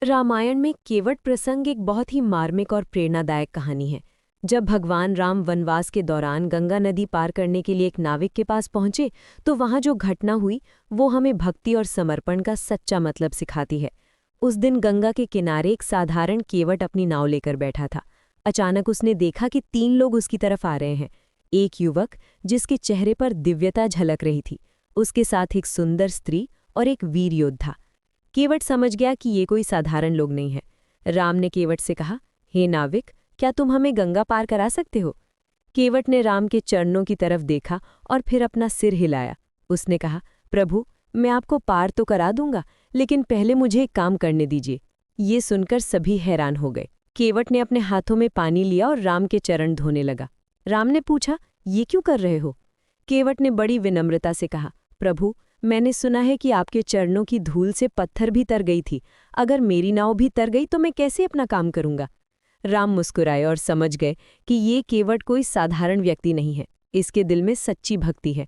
रामायण में केवट प्रसंग एक बहुत ही मार्मिक और प्रेरणादायक कहानी है। जब भगवान राम वनवास के दौरान गंगा नदी पार करने के लिए एक नाविक के पास पहुंचे तो वहां जो घटना हुई वो हमें भक्ति और समर्पण का सच्चा मतलब सिखाती है। उस दिन गंगा के किनारे एक साधारण केवट अपनी नाव लेकर बैठा था। अचानक उसने देखा कि 3 लोग उसकी तरफ आ रहे हैं। एक युवक जिसके चेहरे पर दिव्यता झलक रही थी, उसके साथ एक सुंदर स्त्री और एक वीर योद्धा। केवट समझ गया कि ये कोई साधारण लोग नहीं है। राम ने केवट से कहा, हे नाविक, क्या तुम हमें गंगा पार करा सकते हो? केवट ने राम के चरणों की तरफ देखा और फिर अपना सिर हिलाया। उसने कहा, प्रभु, मैं आपको पार तो करा दूंगा, लेकिन पहले मुझे एक काम करने दीजिए। ये सुनकर सभी हैरान हो गए। केवट ने अपने हाथों में पानी लिया और राम के चरण धोने लगा। राम ने पूछा, ये क्यों कर रहे हो? केवट ने बड़ी विनम्रता से कहा, प्रभु, मैंने सुना है कि आपके चरणों की धूल से पत्थर भी तर गई थी। अगर मेरी नाव भी तर गई तो मैं कैसे अपना काम करूंगा? राम मुस्कुराए और समझ गए कि ये केवट कोई साधारण व्यक्ति नहीं है, इसके दिल में सच्ची भक्ति है।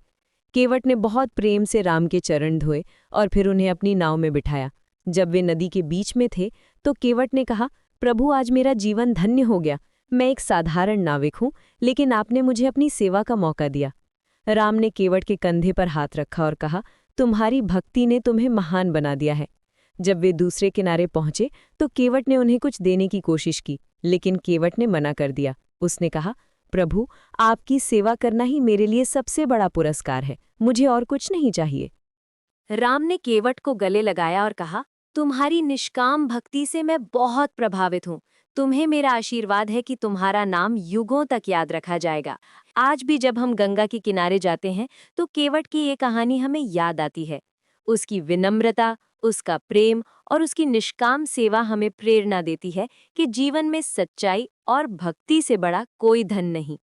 केवट ने बहुत प्रेम से राम के चरण धोए और फिर उन्हें अपनी नाव में बिठाया। जब वे नदी के बीच में थे तो केवट ने कहा, प्रभु, आज मेरा जीवन धन्य हो गया। मैं एक साधारण नाविक हूं, लेकिन आपने मुझे अपनी सेवा का मौका दिया। राम ने केवट के कंधे पर हाथ रखा और कहा, तुम्हारी भक्ति ने तुम्हें महान बना दिया है। जब वे दूसरे किनारे पहुंचे तो केवट ने उन्हें कुछ देने की कोशिश की, लेकिन केवट ने मना कर दिया। उसने कहा, प्रभु, आपकी सेवा करना ही मेरे लिए सबसे बड़ा पुरस्कार है, मुझे और कुछ नहीं चाहिए। राम ने केवट को गले लगाया और कहा, तुम्हारी निष्काम भक्ति से मैं बहुत प्रभावित हूँ। तुम्हें मेरा आशीर्वाद है कि तुम्हारा नाम युगों तक याद रखा जाएगा। आज भी जब हम गंगा के किनारे जाते हैं तो केवट की ये कहानी हमें याद आती है। उसकी विनम्रता, उसका प्रेम और उसकी निष्काम सेवा हमें प्रेरणा देती है कि जीवन में सच्चाई और भक्ति से बड़ा कोई धन नहीं।